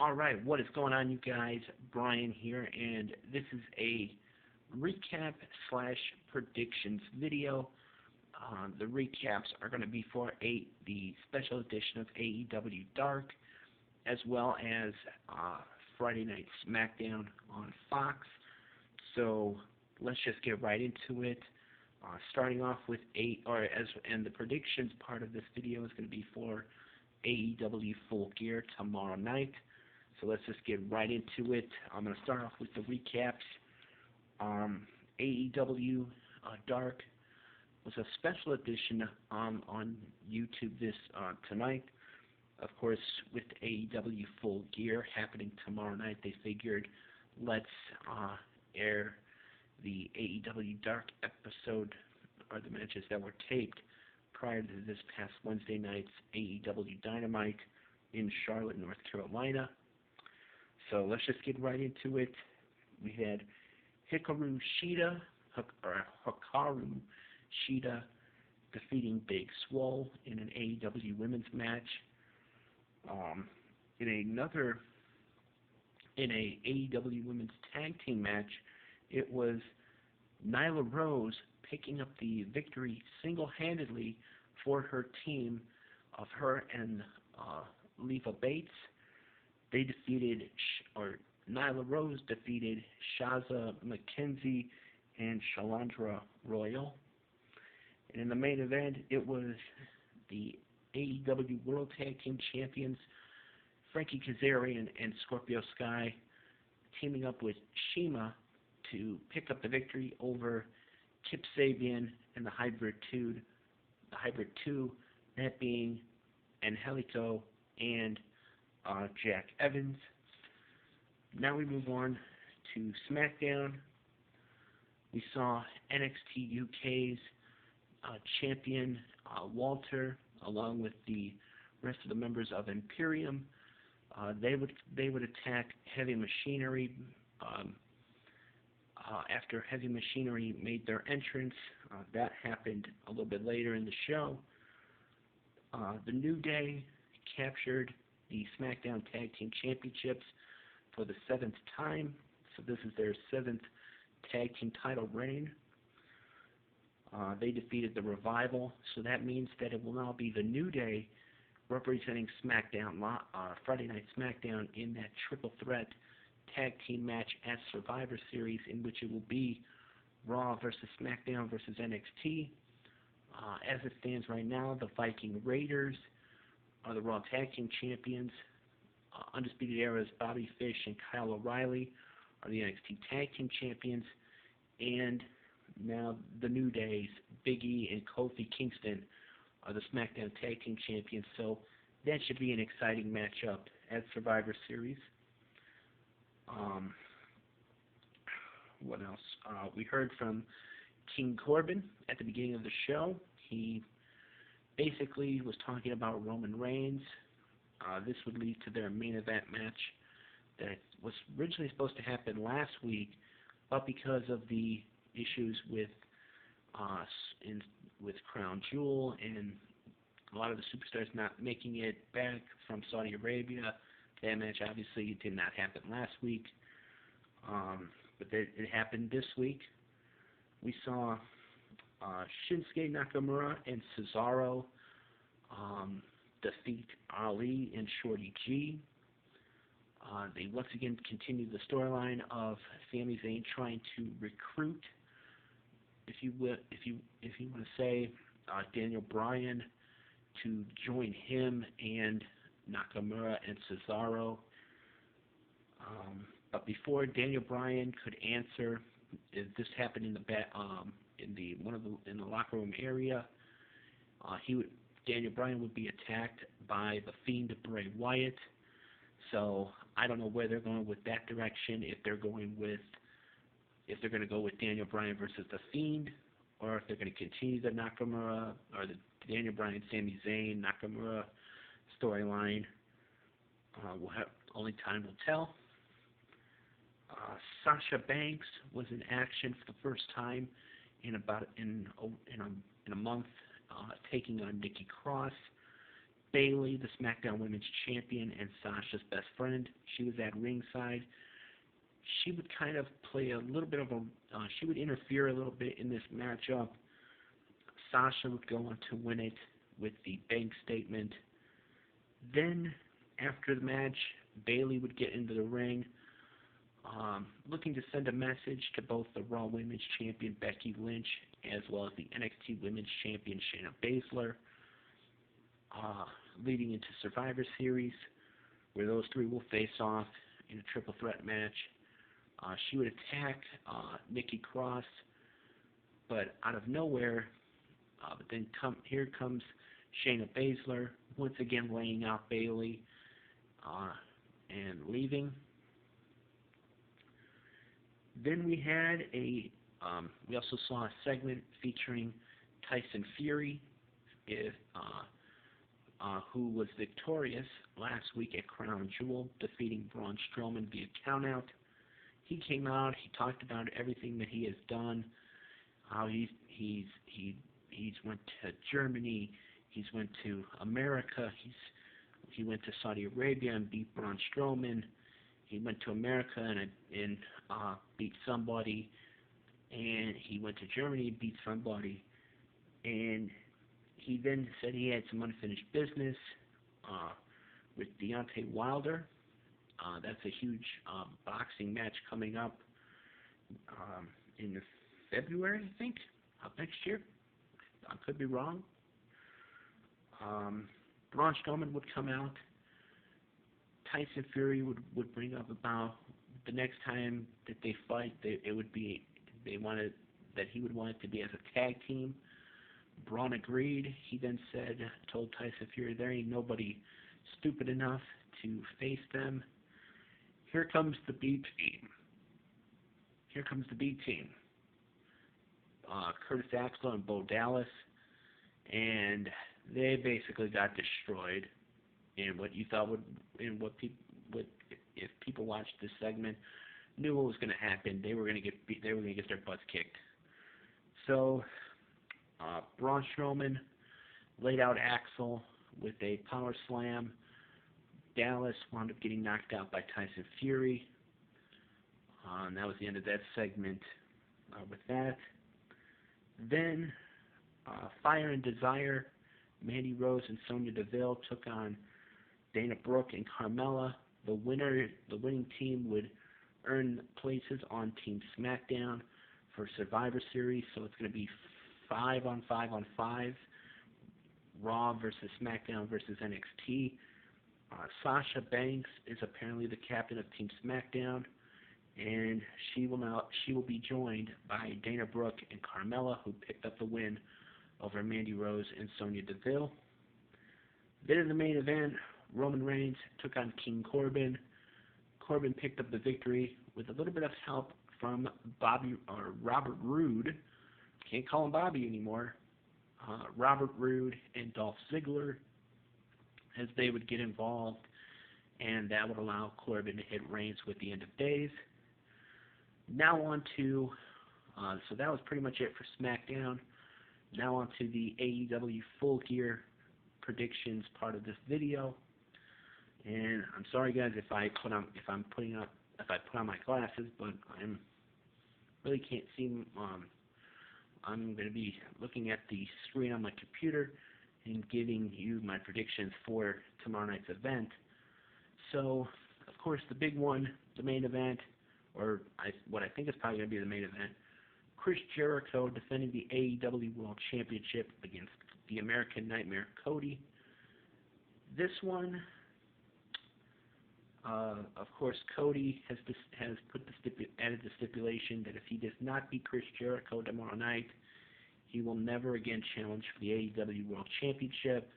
Alright, what is going on, you guys? Brian here, and this is a recap slash predictions video. The recaps are going to be for the special edition of AEW Dark, as well as Friday Night SmackDown on Fox. So let's just get right into it. Starting off with and the predictions part of this video is going to be for AEW Full Gear tomorrow night. So let's just get right into it. I'm going to start off with the recaps. AEW Dark was a special edition on YouTube tonight. Of course, with AEW Full Gear happening tomorrow night, they figured let's air the AEW Dark episode, or the matches that were taped prior to this past Wednesday night's AEW Dynamite in Charlotte, North Carolina. So let's just get right into it. We had Hikaru Shida defeating Big Swole in an AEW women's match. In a AEW women's tag team match, it was Nyla Rose picking up the victory single-handedly for her team of her and Leva Bates. Nyla Rose defeated Shaza McKenzie and Shalandra Royal. And in the main event, it was the AEW World Tag Team Champions Frankie Kazarian and Scorpio Sky teaming up with Shima to pick up the victory over Kip Sabian and the Hybrid 2, that being Angelico and Jack Evans. Now we move on to SmackDown. We saw NXT UK's champion Walter, along with the rest of the members of Imperium. They would attack Heavy Machinery after Heavy Machinery made their entrance. That happened a little bit later in the show. The New Day captured the SmackDown Tag Team Championships for the 7th time. So this is their 7th Tag Team title reign. They defeated the Revival, so that means that it will now be the New Day representing SmackDown, Friday Night SmackDown, in that triple threat tag team match at Survivor Series, in which it will be Raw versus SmackDown versus NXT. As it stands right now, the Viking Raiders are the Raw Tag Team Champions. Undisputed Era's Bobby Fish and Kyle O'Reilly are the NXT Tag Team Champions. And now the New Day's Big E and Kofi Kingston are the SmackDown Tag Team Champions. So that should be an exciting matchup at Survivor Series. What else? We heard from King Corbin at the beginning of the show. He basically was talking about Roman Reigns. This would lead to their main event match that was originally supposed to happen last week, but because of the issues with Crown Jewel and a lot of the superstars not making it back from Saudi Arabia, that match obviously did not happen last week. But it happened this week. We saw Shinsuke Nakamura and Cesaro defeat Ali and Shorty G. They once again continued the storyline of Sami Zayn trying to recruit, if you want to say, Daniel Bryan to join him and Nakamura and Cesaro. But before Daniel Bryan could answer, this happened in the locker room area. Daniel Bryan would be attacked by the Fiend Bray Wyatt. So I don't know where they're going with that direction. If they're going to go with Daniel Bryan versus the Fiend, or if they're going to continue the Nakamura or the Daniel Bryan, Sami Zayn, Nakamura storyline. Only time will tell. Sasha Banks was in action for the first time in a month, taking on Nikki Cross. Bayley, the SmackDown Women's Champion and Sasha's best friend, she was at ringside. She would kind of play a little bit of a, she would interfere a little bit in this matchup. Sasha would go on to win it with the bank statement. Then, after the match, Bayley would get into the ring, looking to send a message to both the Raw Women's Champion Becky Lynch as well as the NXT Women's Champion Shayna Baszler, leading into Survivor Series, where those three will face off in a triple threat match. She would attack Nikki Cross, but out of nowhere, but then here comes Shayna Baszler, once again laying out Bayley and leaving. Then we had we also saw a segment featuring Tyson Fury, who was victorious last week at Crown Jewel, defeating Braun Strowman via countout. He came out, he talked about everything that he has done, how he's went to Germany, he's went to America, he went to Saudi Arabia and beat Braun Strowman. He went to America and beat somebody, and he went to Germany and beat somebody, and he then said he had some unfinished business with Deontay Wilder. That's a huge boxing match coming up in February, I think, of next year. I could be wrong. Braun Strowman would come out. Tyson Fury would bring up about the next time that they fight, he would want it to be as a tag team. Braun agreed. He then told Tyson Fury, there ain't nobody stupid enough to face them. Here comes the B team. Here comes the B team. Curtis Axel and Bo Dallas, and they basically got destroyed. And what you thought if people watched this segment, knew what was going to happen. They were going to get their butts kicked. So Braun Strowman laid out Axel with a power slam. Dallas wound up getting knocked out by Tyson Fury. And that was the end of that segment. With that, then Fire and Desire, Mandy Rose and Sonya Deville took on Dana Brooke and Carmella. The winning team would earn places on Team SmackDown for Survivor Series. So it's going to be 5 on 5 on 5. Raw versus SmackDown versus NXT. Sasha Banks is apparently the captain of Team SmackDown, and she will be joined by Dana Brooke and Carmella, who picked up the win over Mandy Rose and Sonya Deville. Then in the main event, Roman Reigns took on King Corbin. Corbin picked up the victory with a little bit of help from Robert Roode. Can't call him Bobby anymore. Robert Roode and Dolph Ziggler, as they would get involved, and that would allow Corbin to hit Reigns with the end of days. Now on to, so that was pretty much it for SmackDown. Now on to the AEW Full Gear predictions part of this video. And I'm sorry guys if I put on my glasses, but I'm really can't see. I'm going to be looking at the screen on my computer and giving you my predictions for tomorrow night's event. So, of course, the big one, the main event, or what I think is probably going to be the main event, Chris Jericho defending the AEW World Championship against the American Nightmare Cody. This one, of course, Cody has added the stipulation that if he does not beat Chris Jericho tomorrow night, he will never again challenge for the AEW World Championship.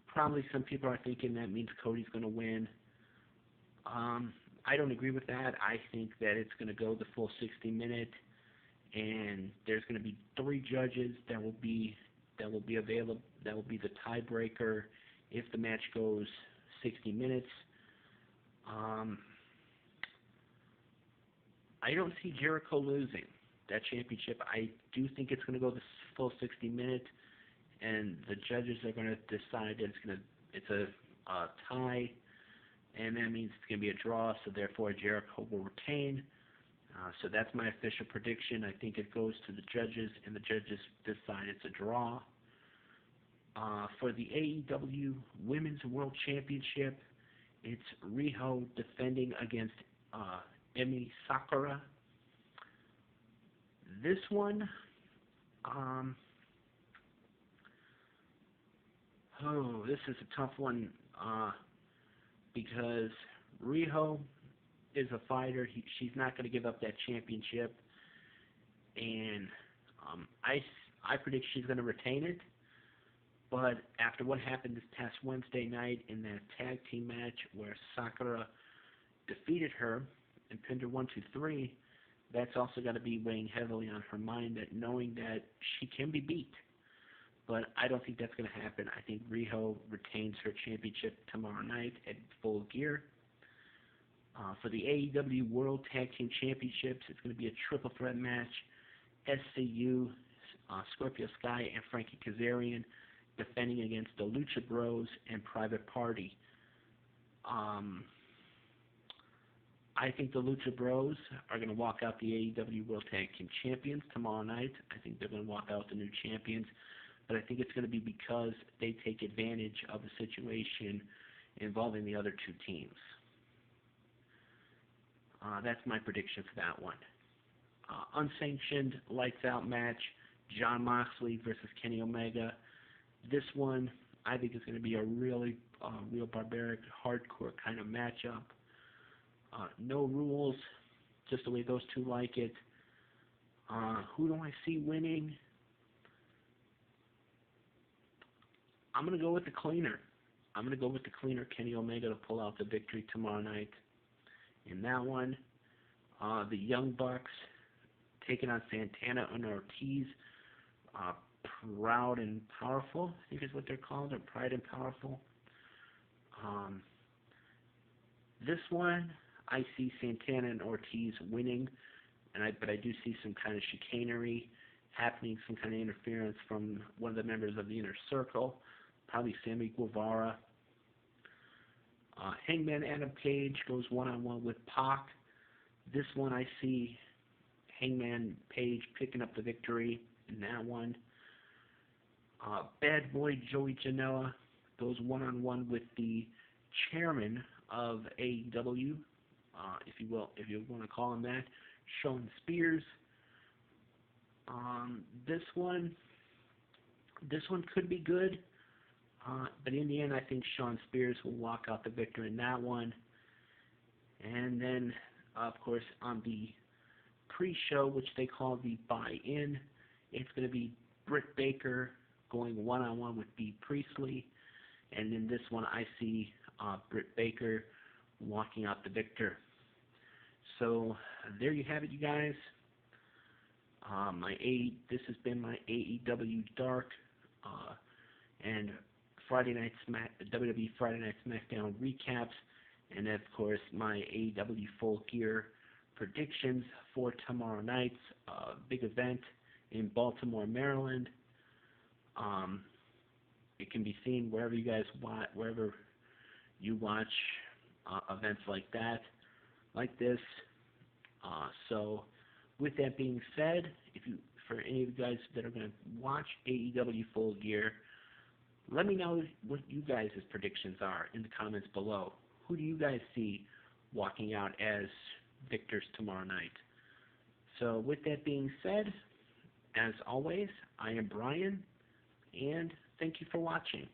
Probably some people are thinking that means Cody's going to win. I don't agree with that. I think that it's going to go the full 60 minutes, and there's going to be 3 judges that will be available. That will be the tiebreaker if the match goes 60 minutes. I don't see Jericho losing that championship. I do think it's going to go the full 60 minutes, and the judges are going to decide that it's a tie, and that means it's going to be a draw. So therefore, Jericho will retain. So that's my official prediction. I think it goes to the judges, and the judges decide it's a draw. For the AEW Women's World Championship, it's Riho defending against Emi Sakura. This one, this is a tough one because Riho is a fighter. She's not going to give up that championship, and I predict she's going to retain it. But after what happened this past Wednesday night in that tag team match where Sakura defeated her and pinned her 1-2-3, that's also got to be weighing heavily on her mind, that knowing that she can be beat. But I don't think that's going to happen. I think Riho retains her championship tomorrow night at Full Gear. For the AEW World Tag Team Championships, it's going to be a triple threat match. SCU, Scorpio Sky, and Frankie Kazarian defending against the Lucha Bros and Private Party. I think the Lucha Bros are going to walk out the AEW World Tag Team Champions tomorrow night. I think they're going to walk out the new champions. But I think it's going to be because they take advantage of the situation involving the other two teams. That's my prediction for that one. Unsanctioned lights out match, Jon Moxley versus Kenny Omega. This one, I think, is going to be a real barbaric, hardcore kind of matchup. No rules, just the way those two like it. Who do I see winning? I'm going to go with the cleaner. Kenny Omega, to pull out the victory tomorrow night. In that one, the Young Bucks taking on Santana and Ortiz. Proud and Powerful, I think is what they're called, or Pride and Powerful. This one, I see Santana and Ortiz winning, but I do see some kind of chicanery happening, some kind of interference from one of the members of the Inner Circle, probably Sammy Guevara. Hangman Adam Page goes one-on-one with Pac. This one, I see Hangman Page picking up the victory in that one. Bad Boy Joey Janela goes one-on-one with the chairman of AEW, if you want to call him that, Shawn Spears. This one could be good, but in the end, I think Shawn Spears will walk out the victor in that one. And then, of course, on the pre-show, which they call the buy-in, it's going to be Britt Baker going one-on-one with Bea Priestley. And in this one, I see Britt Baker walking out the victor. So there you have it, you guys. This has been my AEW Dark and WWE Friday Night SmackDown recaps, and of course my AEW Full Gear predictions for tomorrow night's big event in Baltimore, Maryland. It can be seen wherever you guys watch, wherever you watch events like that, like this. So, with that being said, for any of you guys that are going to watch AEW Full Gear, let me know what you guys' predictions are in the comments below. Who do you guys see walking out as victors tomorrow night? So, with that being said, as always, I am Brian, and thank you for watching.